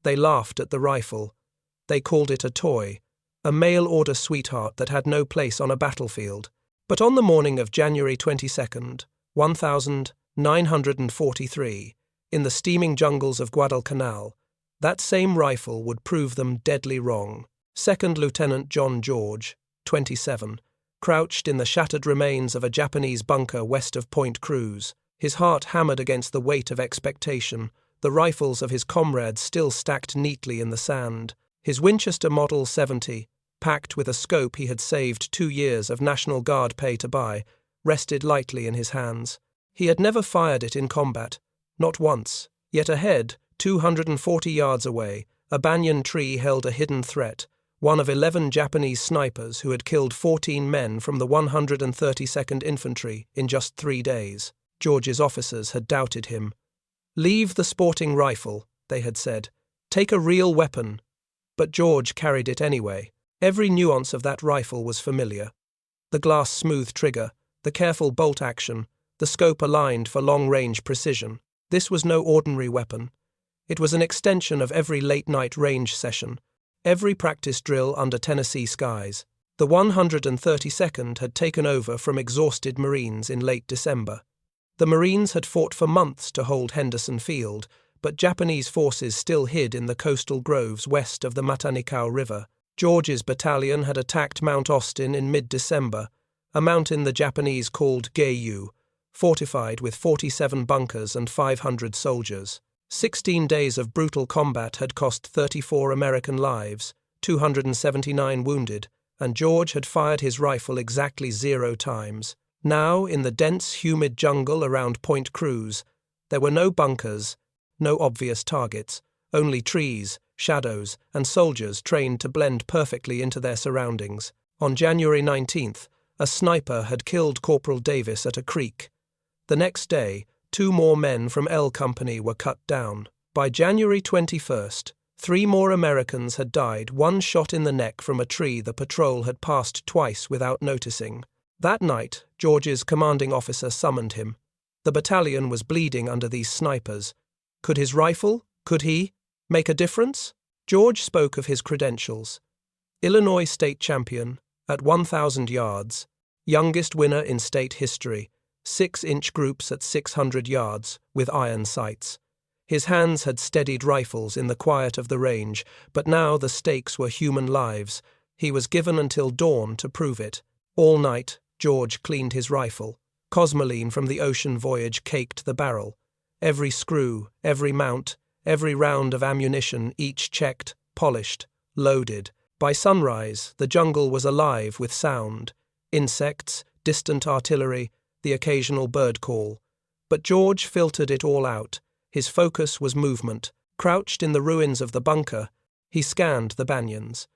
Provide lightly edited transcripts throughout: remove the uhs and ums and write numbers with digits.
They laughed at the rifle. They called it a toy, a mail-order sweetheart that had no place on a battlefield. But on the morning of January 22nd, 1943, in the steaming jungles of Guadalcanal, that same rifle would prove them deadly wrong. Second Lieutenant John George, 27, crouched in the shattered remains of a Japanese bunker west of Point Cruz, his heart hammered against the weight of expectation, the rifles of his comrades still stacked neatly in the sand. His Winchester Model 70, packed with a scope he had saved 2 years of National Guard pay to buy, rested lightly in his hands. He had never fired it in combat, not once, yet ahead, 240 yards away, a banyan tree held a hidden threat, one of 11 Japanese snipers who had killed 14 men from the 132nd Infantry in just 3 days. George's officers had doubted him. "Leave the sporting rifle," they had said. "Take a real weapon." But George carried it anyway. Every nuance of that rifle was familiar. The glass-smooth trigger, the careful bolt action, the scope aligned for long-range precision. This was no ordinary weapon. It was an extension of every late-night range session, every practice drill under Tennessee skies. The 132nd had taken over from exhausted Marines in late December. The Marines had fought for months to hold Henderson Field, but Japanese forces still hid in the coastal groves west of the Matanikau River. George's battalion had attacked Mount Austin in mid-December, a mountain the Japanese called Geiyu, fortified with 47 bunkers and 500 soldiers. 16 days of brutal combat had cost 34 American lives, 279 wounded, and George had fired his rifle exactly 0 times. Now, in the dense, humid jungle around Point Cruz, there were no bunkers, no obvious targets, only trees, shadows, and soldiers trained to blend perfectly into their surroundings. On January 19th, a sniper had killed Corporal Davis at a creek. The next day, 2 more men from L Company were cut down. By January 21st, 3 more Americans had died, 1 shot in the neck from a tree the patrol had passed twice without noticing. That night, George's commanding officer summoned him. The battalion was bleeding under these snipers. Could his rifle, could he, make a difference? George spoke of his credentials. Illinois state champion, at 1,000 yards, youngest winner in state history, 6-inch groups at 600 yards, with iron sights. His hands had steadied rifles in the quiet of the range, but now the stakes were human lives. He was given until dawn to prove it. All night, George cleaned his rifle. Cosmoline from the ocean voyage caked the barrel. Every screw, every mount, every round of ammunition, each checked, polished, loaded. By sunrise, the jungle was alive with sound. Insects, distant artillery, the occasional bird call. But George filtered it all out. His focus was movement. Crouched in the ruins of the bunker, he scanned the banyans.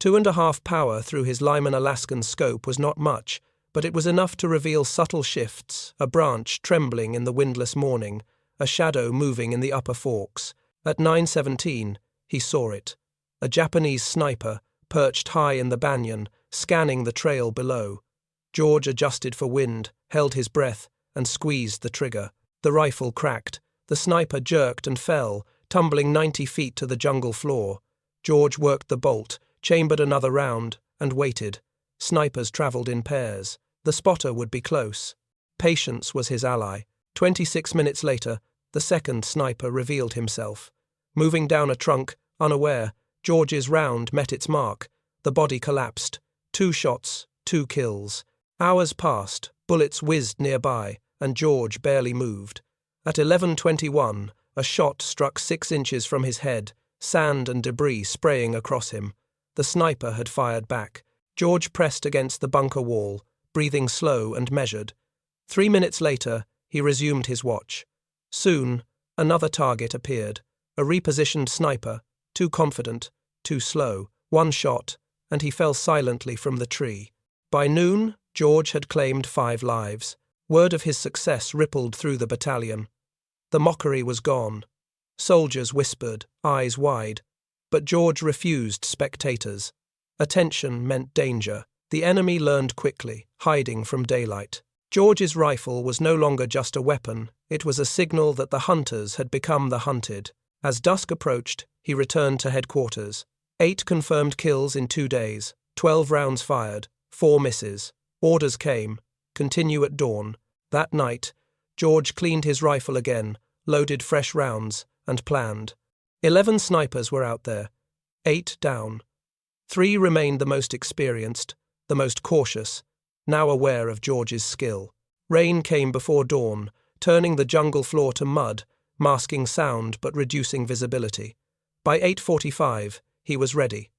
2.5 power through his Lyman Alaskan scope was not much, but it was enough to reveal subtle shifts, a branch trembling in the windless morning, a shadow moving in the upper forks. At 9:17, he saw it. A Japanese sniper, perched high in the banyan, scanning the trail below. George adjusted for wind, held his breath, and squeezed the trigger. The rifle cracked. The sniper jerked and fell, tumbling 90 feet to the jungle floor. George worked the bolt, chambered another round, and waited. Snipers travelled in pairs. The spotter would be close. Patience was his ally. 26 minutes later, the second sniper revealed himself. Moving down a trunk, unaware, George's round met its mark. The body collapsed. 2 shots, 2 kills. Hours passed, bullets whizzed nearby, and George barely moved. At 11:21, a shot struck 6 inches from his head, sand and debris spraying across him. The sniper had fired back. George pressed against the bunker wall, breathing slow and measured. 3 minutes later, he resumed his watch. Soon, another target appeared. A repositioned sniper, too confident, too slow. 1 shot, and he fell silently from the tree. By noon, George had claimed 5 lives. Word of his success rippled through the battalion. The mockery was gone. Soldiers whispered, eyes wide. But George refused spectators. Attention meant danger. The enemy learned quickly, hiding from daylight. George's rifle was no longer just a weapon, it was a signal that the hunters had become the hunted. As dusk approached, he returned to headquarters. 8 confirmed kills in 2 days, 12 rounds fired, 4 misses. Orders came, continue at dawn. That night, George cleaned his rifle again, loaded fresh rounds, and planned. 11 snipers were out there, 8 down. 3 remained the most experienced, the most cautious, now aware of George's skill. Rain came before dawn, turning the jungle floor to mud, masking sound but reducing visibility. By 8:45, he was ready.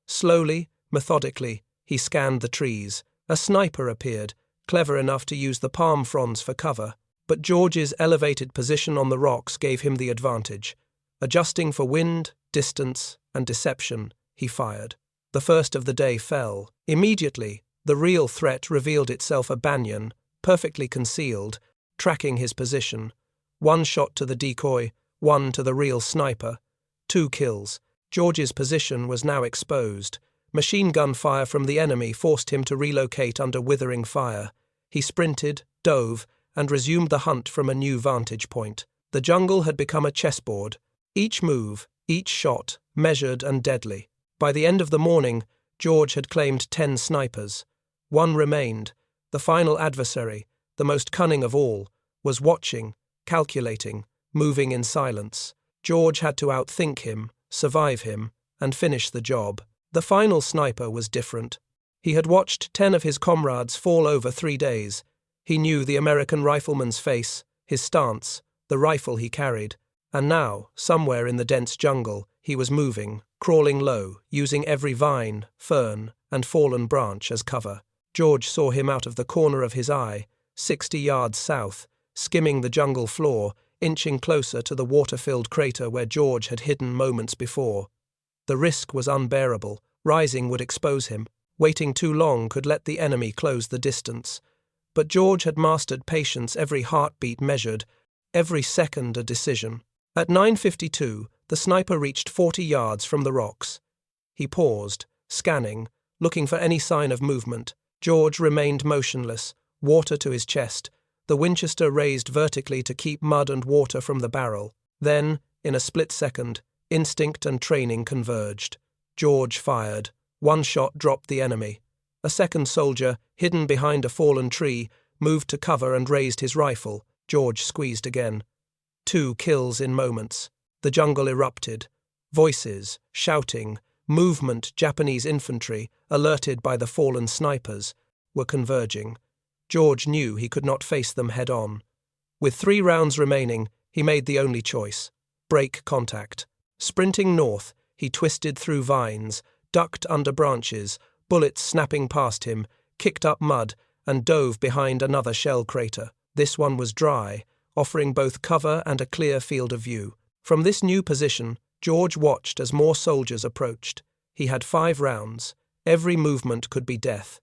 Slowly, methodically, he scanned the trees. A sniper appeared, clever enough to use the palm fronds for cover, but George's elevated position on the rocks gave him the advantage. Adjusting for wind, distance, and deception, he fired. The first of the day fell. Immediately, the real threat revealed itself: a banyan, perfectly concealed, tracking his position. 1 shot to the decoy, 1 to the real sniper. 2 kills. George's position was now exposed. Machine gun fire from the enemy forced him to relocate under withering fire. He sprinted, dove, and resumed the hunt from a new vantage point. The jungle had become a chessboard. Each move, each shot, measured and deadly. By the end of the morning, George had claimed 10 snipers. 1 remained. The final adversary, the most cunning of all, was watching, calculating, moving in silence. George had to outthink him, survive him, and finish the job. The final sniper was different. He had watched 10 of his comrades fall over 3 days. He knew the American rifleman's face, his stance, the rifle he carried. And now, somewhere in the dense jungle, he was moving, crawling low, using every vine, fern, and fallen branch as cover. George saw him out of the corner of his eye, 60 yards south, skimming the jungle floor, inching closer to the water-filled crater where George had hidden moments before. The risk was unbearable. Rising would expose him. Waiting too long could let the enemy close the distance. But George had mastered patience, every heartbeat measured, every second a decision. At 9:52, the sniper reached 40 yards from the rocks. He paused, scanning, looking for any sign of movement. George remained motionless, water to his chest, the Winchester raised vertically to keep mud and water from the barrel. Then, in a split second, instinct and training converged. George fired. 1 shot dropped the enemy. A second soldier, hidden behind a fallen tree, moved to cover and raised his rifle. George squeezed again. 2 kills in moments. The jungle erupted. Voices, shouting, movement. Japanese infantry, alerted by the fallen snipers, were converging. George knew he could not face them head-on. With 3 rounds remaining, he made the only choice: break contact. Sprinting north, he twisted through vines, ducked under branches, bullets snapping past him, kicked up mud, and dove behind another shell crater. This one was dry, offering both cover and a clear field of view. From this new position, George watched as more soldiers approached. He had 5 rounds. Every movement could be death.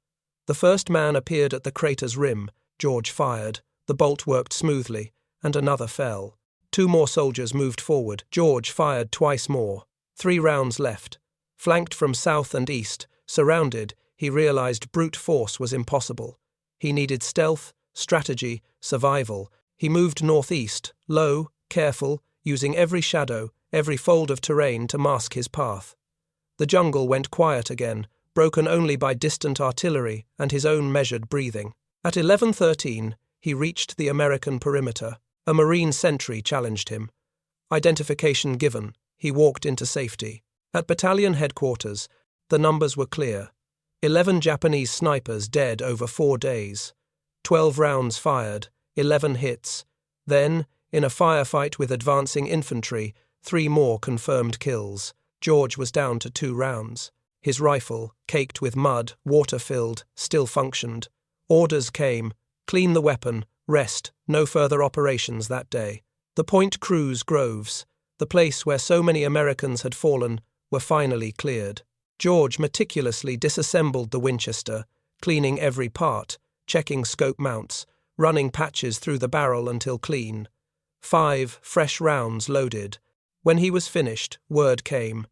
The first man appeared at the crater's rim. George fired. The bolt worked smoothly, and another fell. 2 more soldiers moved forward. George fired twice more. 3 rounds left. Flanked from south and east, surrounded, he realized brute force was impossible. He needed stealth, strategy, survival. He moved northeast, low, careful, using every shadow, every fold of terrain to mask his path. The jungle went quiet again, broken only by distant artillery and his own measured breathing. At 11:13, he reached the American perimeter. A Marine sentry challenged him. Identification given, he walked into safety. At battalion headquarters, the numbers were clear. 11 Japanese snipers dead over 4 days. 12 rounds fired, 11 hits. Then, in a firefight with advancing infantry, 3 more confirmed kills. George was down to 2 rounds. His rifle, caked with mud, water-filled, still functioned. Orders came: clean the weapon, rest, no further operations that day. The Point Cruz groves, the place where so many Americans had fallen, were finally cleared. George meticulously disassembled the Winchester, cleaning every part, checking scope mounts, running patches through the barrel until clean. 5 fresh rounds loaded. When he was finished, word came.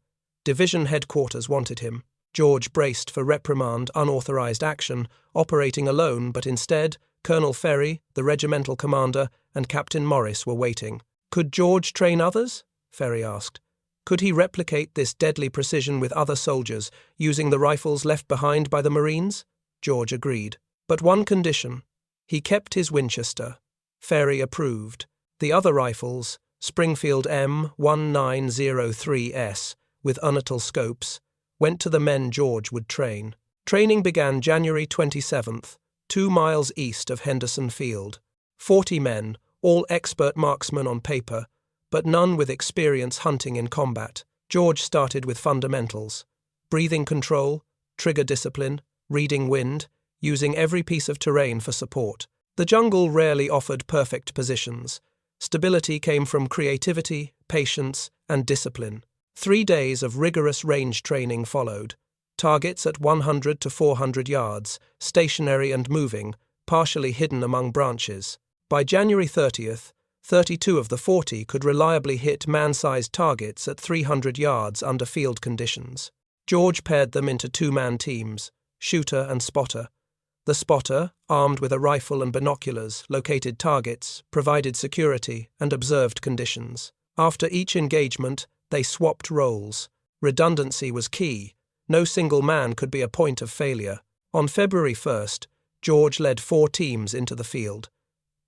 Division headquarters wanted him. George braced for reprimand, unauthorized action, operating alone, but instead, Colonel Ferry, the regimental commander, and Captain Morris were waiting. Could George train others? Ferry asked. Could he replicate this deadly precision with other soldiers, using the rifles left behind by the Marines? George agreed. But one condition. He kept his Winchester. Ferry approved. The other rifles, Springfield M1903S, with Unital scopes, went to the men George would train. Training began January 27th, 2 miles east of Henderson Field. 40 men, all expert marksmen on paper, but none with experience hunting in combat. George started with fundamentals: breathing control, trigger discipline, reading wind, using every piece of terrain for support. The jungle rarely offered perfect positions. Stability came from creativity, patience, and discipline. 3 days of rigorous range training followed. Targets at 100 to 400 yards, stationary and moving, partially hidden among branches. By January 30th, 32 of the 40 could reliably hit man-sized targets at 300 yards under field conditions. George paired them into 2-man teams, shooter and spotter. The spotter, armed with a rifle and binoculars, located targets, provided security, and observed conditions. After each engagement, they swapped roles. Redundancy was key. No single man could be a point of failure. On February 1st, George led 4 teams into the field.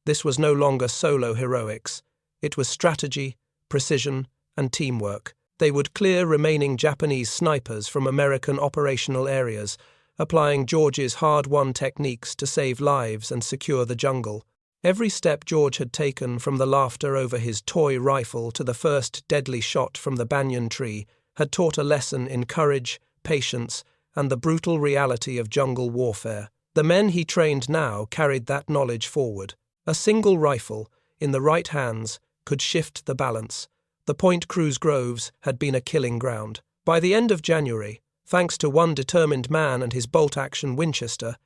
This was no longer solo heroics. It was strategy, precision, and teamwork. They would clear remaining Japanese snipers from American operational areas, applying George's hard-won techniques to save lives and secure the jungle. Every step George had taken, from the laughter over his toy rifle to the first deadly shot from the banyan tree, had taught a lesson in courage, patience, and the brutal reality of jungle warfare. The men he trained now carried that knowledge forward. A single rifle, in the right hands, could shift the balance. The Point Cruz Groves had been a killing ground. By the end of January, thanks to one determined man and his bolt-action Winchester,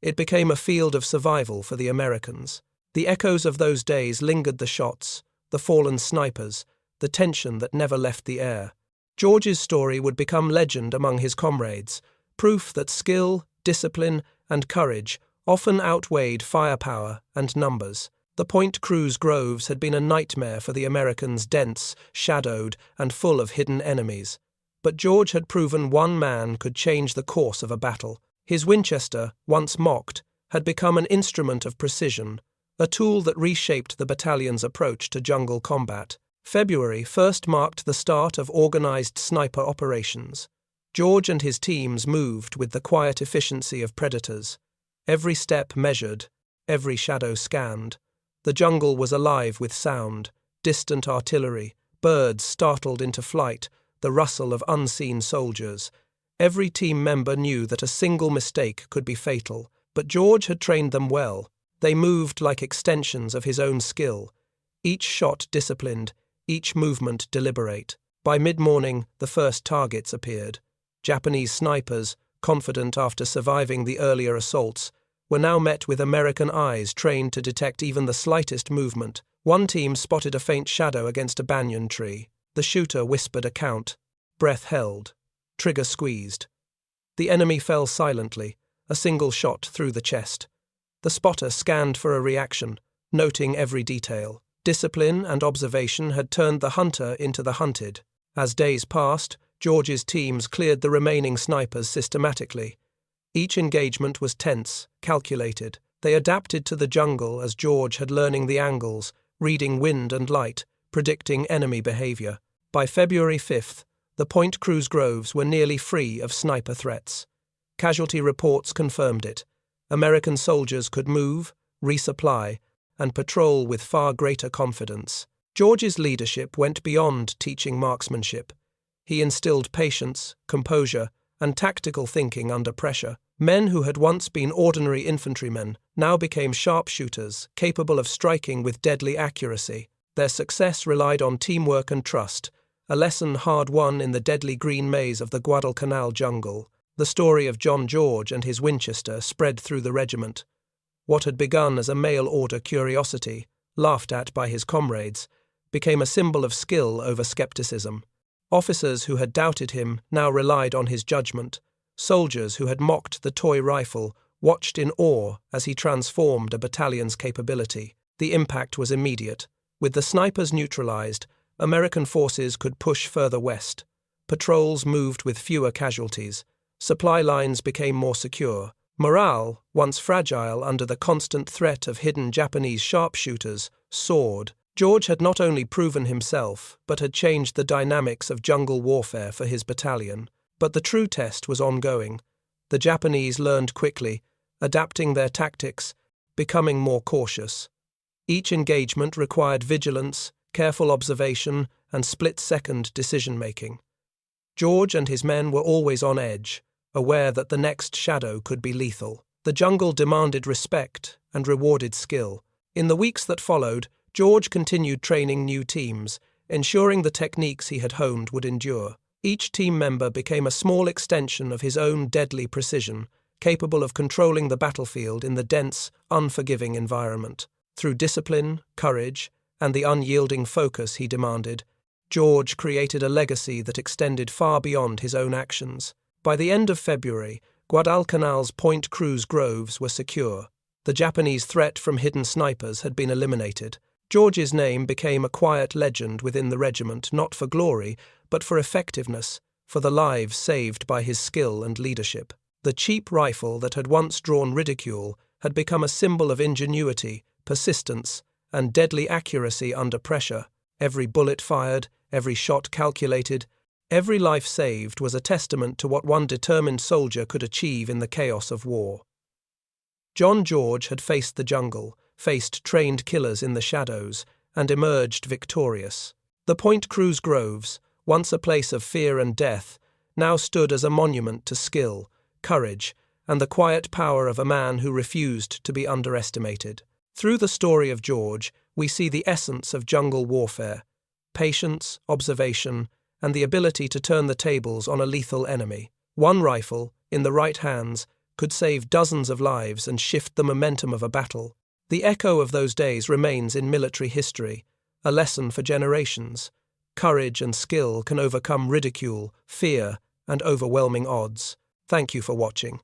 it became a field of survival for the Americans. The echoes of those days lingered: the shots, the fallen snipers, the tension that never left the air. George's story would become legend among his comrades, proof that skill, discipline, and courage often outweighed firepower and numbers. The Point Cruz Groves had been a nightmare for the Americans, dense, shadowed, and full of hidden enemies. But George had proven one man could change the course of a battle. His Winchester, once mocked, had become an instrument of precision, a tool that reshaped the battalion's approach to jungle combat. February first marked the start of organized sniper operations. George and his teams moved with the quiet efficiency of predators. Every step measured, every shadow scanned. The jungle was alive with sound, distant artillery, birds startled into flight, the rustle of unseen soldiers. Every team member knew that a single mistake could be fatal, but George had trained them well. They moved like extensions of his own skill, each shot disciplined, each movement deliberate. By mid-morning, the first targets appeared. Japanese snipers, confident after surviving the earlier assaults, were now met with American eyes trained to detect even the slightest movement. One team spotted a faint shadow against a banyan tree. The shooter whispered a count. Breath held. Trigger squeezed. The enemy fell silently, a single shot through the chest. The spotter scanned for a reaction, noting every detail. Discipline and observation had turned the hunter into the hunted. As days passed, George's teams cleared the remaining snipers systematically. Each engagement was tense, calculated. They adapted to the jungle as George had, learning the angles, reading wind and light, predicting enemy behavior. By February 5th, the Point Cruz Groves were nearly free of sniper threats. Casualty reports confirmed it. American soldiers could move, resupply, and patrol with far greater confidence. George's leadership went beyond teaching marksmanship. He instilled patience, composure, and tactical thinking under pressure. Men who had once been ordinary infantrymen now became sharpshooters, capable of striking with deadly accuracy. Their success relied on teamwork and trust, a lesson hard won in the deadly green maze of the Guadalcanal jungle. The story of John George and his Winchester spread through the regiment. What had begun as a mail-order curiosity, laughed at by his comrades, became a symbol of skill over skepticism. Officers who had doubted him now relied on his judgment. Soldiers who had mocked the toy rifle watched in awe as he transformed a battalion's capability. The impact was immediate. With the snipers neutralized, American forces could push further west. Patrols moved with fewer casualties. Supply lines became more secure. Morale, once fragile under the constant threat of hidden Japanese sharpshooters, soared. George had not only proven himself, but had changed the dynamics of jungle warfare for his battalion. But the true test was ongoing. The Japanese learned quickly, adapting their tactics, becoming more cautious. Each engagement required vigilance, careful observation, and split-second decision-making. George and his men were always on edge, aware that the next shadow could be lethal. The jungle demanded respect and rewarded skill. In the weeks that followed, George continued training new teams, ensuring the techniques he had honed would endure. Each team member became a small extension of his own deadly precision, capable of controlling the battlefield in the dense, unforgiving environment. Through discipline, courage, and the unyielding focus he demanded, George created a legacy that extended far beyond his own actions. By the end of February, Guadalcanal's Point Cruz groves were secure. The Japanese threat from hidden snipers had been eliminated. George's name became a quiet legend within the regiment, not for glory, but for effectiveness, for the lives saved by his skill and leadership. The cheap rifle that had once drawn ridicule had become a symbol of ingenuity, persistence, and deadly accuracy under pressure. Every bullet fired, every shot calculated, every life saved was a testament to what one determined soldier could achieve in the chaos of war. John George had faced the jungle, faced trained killers in the shadows, and emerged victorious. The Point Cruz groves, once a place of fear and death, now stood as a monument to skill, courage, and the quiet power of a man who refused to be underestimated. Through the story of George, we see the essence of jungle warfare: patience, observation, and the ability to turn the tables on a lethal enemy. One rifle, in the right hands, could save dozens of lives and shift the momentum of a battle. The echo of those days remains in military history, a lesson for generations. Courage and skill can overcome ridicule, fear, and overwhelming odds. Thank you for watching.